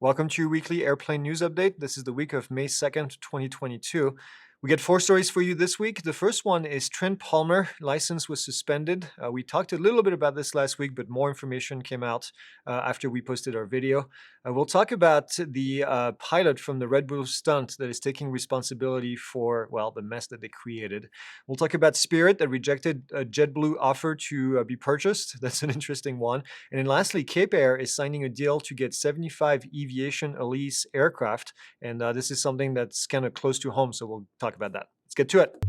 Welcome to your weekly airplane news update. This is the week of May 2nd, 2022. We get 4 stories for you this week. The first one is Trent Palmer, license was suspended. We talked a little bit about this last week, but more information came out after we posted our video. We'll talk about the pilot from the RedBull stunt that is taking responsibility for, well, the mess that they created. We'll talk about Spirit that rejected a JetBlue offer to be purchased. That's an interesting one. And then lastly, Cape Air is signing a deal to get 75 Eviation Elise aircraft. And this is something that's kind of close to home, so we'll talk about that. Let's get to it.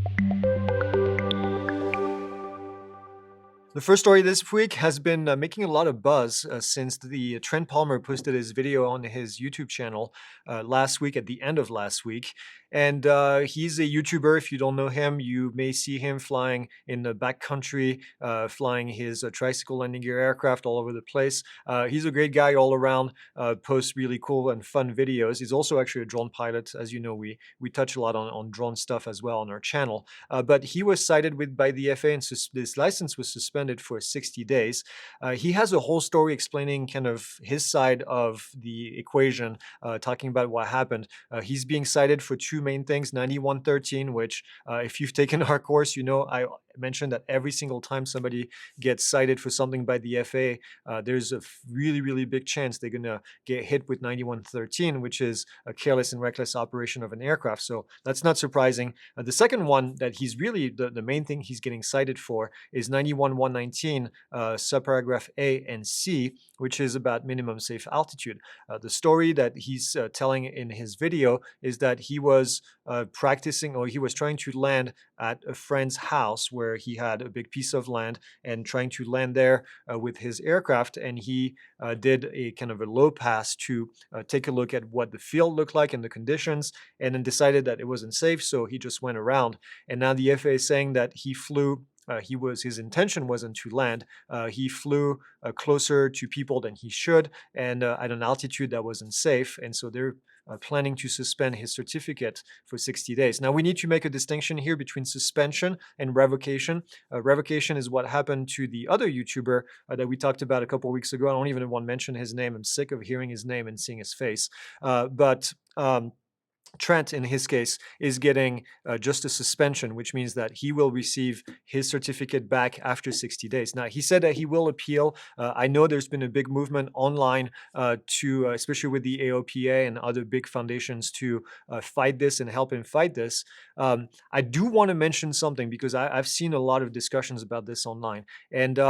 The first story this week has been making a lot of buzz since the Trent Palmer posted his video on his YouTube channel last week, at the end of last week. And he's a YouTuber. If you don't know him, you may see him flying in the backcountry, flying his tricycle landing gear aircraft all over the place. He's a great guy all around, posts really cool and fun videos. He's also actually a drone pilot. As you know, we touch a lot on drone stuff as well on our channel. But he was cited by the FAA, and this license was suspended for 60 days. He has a whole story explaining kind of his side of the equation, talking about what happened. He's being cited for two main things: 9113, which if you've taken our course, you know I mentioned that every single time somebody gets cited for something by the FAA, there's a really big chance they're going to get hit with 9113, which is a careless and reckless operation of an aircraft. So that's not surprising. The second one that he's really, the main thing he's getting cited for is 91119, subparagraph A and C, which is about minimum safe altitude. The story that he's telling in his video is that he was practicing, or he was trying to land at a friend's house where he had a big piece of land, and trying to land there with his aircraft, and he did a kind of a low pass to take a look at what the field looked like and the conditions, and then decided that it wasn't safe, so he just went around. And now the FAA is saying that he flew his intention wasn't to land. He flew closer to people than he should, and at an altitude that wasn't safe. And so they're planning to suspend his certificate for 60 days. Now, we need to make a distinction here between suspension and revocation. Revocation is what happened to the other YouTuber that we talked about a couple of weeks ago. I don't even want to mention his name. I'm sick of hearing his name and seeing his face. Trent, in his case, is getting just a suspension, which means that he will receive his certificate back after 60 days. Now, he said that he will appeal. I know there's been a big movement online especially with the AOPA and other big foundations, to fight this and help him fight this. I do want to mention something, because I've seen a lot of discussions about this online. And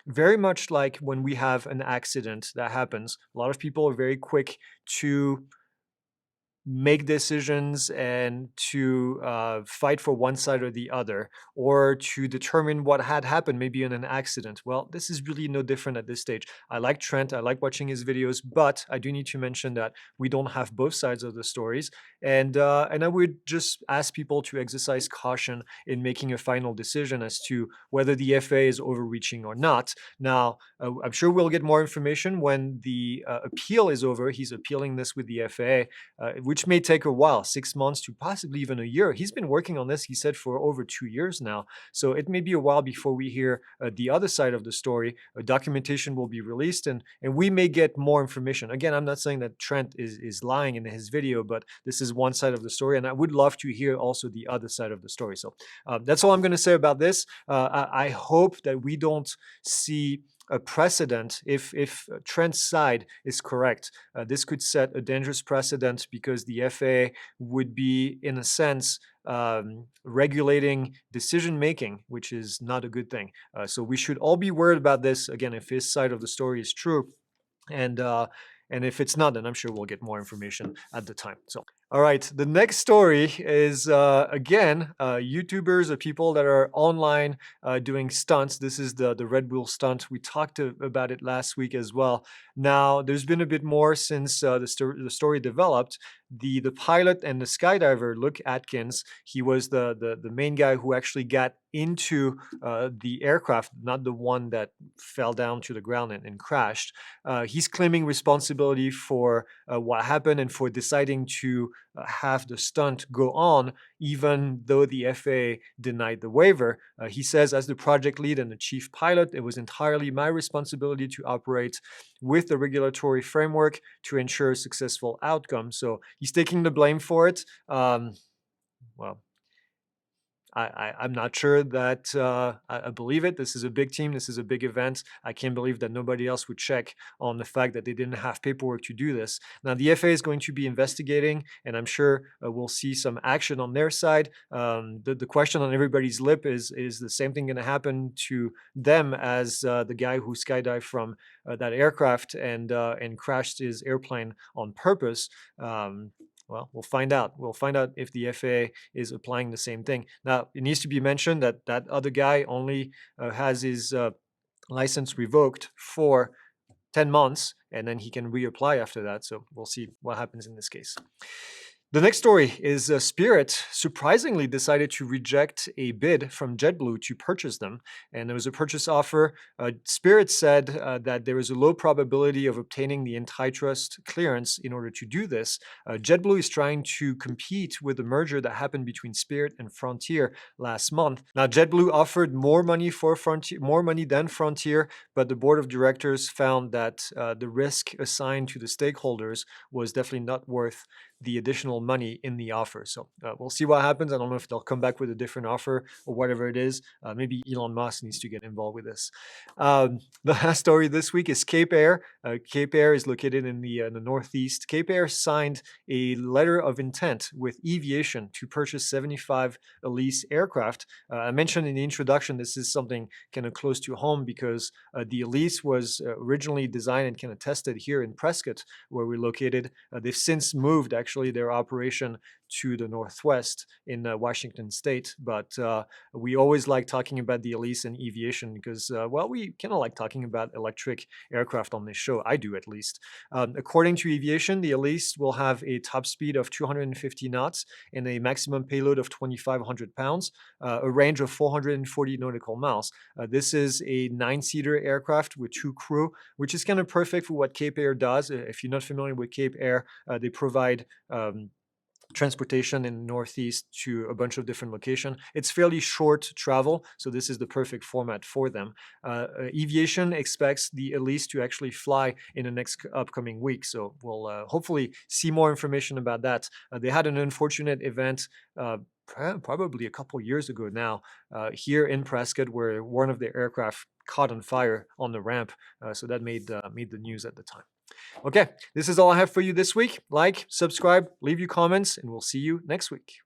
very much like when we have an accident that happens, a lot of people are very quick to make decisions and to fight for one side or the other, or to determine what had happened, maybe in an accident. Well, this is really no different at this stage. I like Trent, I like watching his videos, but I do need to mention that we don't have both sides of the stories, and I would just ask people to exercise caution in making a final decision as to whether the FAA is overreaching or not. Now, I'm sure we'll get more information when the appeal is over. He's appealing this with the FAA, which may take a while, 6 months to possibly even a year. He's been working on this, he said, for over 2 years now. So it may be a while before we hear the other side of the story. Documentation will be released, and we may get more information. Again, I'm not saying that Trent is lying in his video, but this is one side of the story, and I would love to hear also the other side of the story. So that's all I'm going to say about this. I hope that we don't see a precedent. If Trent's side is correct, this could set a dangerous precedent, because the FAA would be, in a sense, regulating decision making, which is not a good thing. So we should all be worried about this, again, if his side of the story is true. And if it's not, then I'm sure we'll get more information at the time. So, all right, the next story is, again, YouTubers or people that are online doing stunts. This is the RedBull stunt. We talked about it last week as well. Now, there's been a bit more since the story developed. The pilot and the skydiver, Luke Atkins, he was the main guy who actually got into the aircraft, not the one that fell down to the ground and crashed. He's claiming responsibility for what happened, and for deciding to have the stunt go on, even though the FAA denied the waiver. He says, as the project lead and the chief pilot, it was entirely my responsibility to operate with the regulatory framework to ensure a successful outcome. So he's taking the blame for it. Well, I'm not sure that I believe it. This is a big team. This is a big event. I can't believe that nobody else would check on the fact that they didn't have paperwork to do this. Now, the FAA is going to be investigating, and I'm sure we'll see some action on their side. The question on everybody's lip is the same thing going to happen to them as the guy who skydived from that aircraft and crashed his airplane on purpose? Well, we'll find out. We'll find out if the FAA is applying the same thing. Now, it needs to be mentioned that that other guy only has his license revoked for 10 months, and then he can reapply after that. So we'll see what happens in this case. The next story is Spirit surprisingly decided to reject a bid from JetBlue to purchase them. And there was a purchase offer. Spirit said that there is a low probability of obtaining the antitrust clearance in order to do this. JetBlue is trying to compete with the merger that happened between Spirit and Frontier last month. Now, JetBlue offered more money for Frontier, more money than Frontier, but the board of directors found that the risk assigned to the stakeholders was definitely not worth the additional money in the offer. So we'll see what happens. I don't know if they'll come back with a different offer or whatever it is. Maybe Elon Musk needs to get involved with this. The last story this week is Cape Air. Cape Air is located in the Northeast. Cape Air signed a letter of intent with Eviation to purchase 75 Elise aircraft. I mentioned in the introduction, this is something kind of close to home because the Elise was originally designed and kind of tested here in Prescott, where we're located. They've since moved actually their operation to the Northwest in Washington State. But we always like talking about the Elise and Eviation because, well, we kind of like talking about electric aircraft on this show. I do, at least. According to Eviation, the Elise will have a top speed of 250 knots and a maximum payload of 2,500 pounds, a range of 440 nautical miles. This is a 9-seater aircraft with 2 crew, which is kind of perfect for what Cape Air does. If you're not familiar with Cape Air, they provide transportation in the Northeast to a bunch of different locations. It's fairly short travel, so this is the perfect format for them. Eviation expects the Elise to actually fly in the next upcoming week, so we'll hopefully see more information about that. They had an unfortunate event probably a couple years ago now here in Prescott where one of their aircraft caught on fire on the ramp, so that made the news at the time. Okay, this is all I have for you this week. Like, subscribe, leave your comments, and we'll see you next week.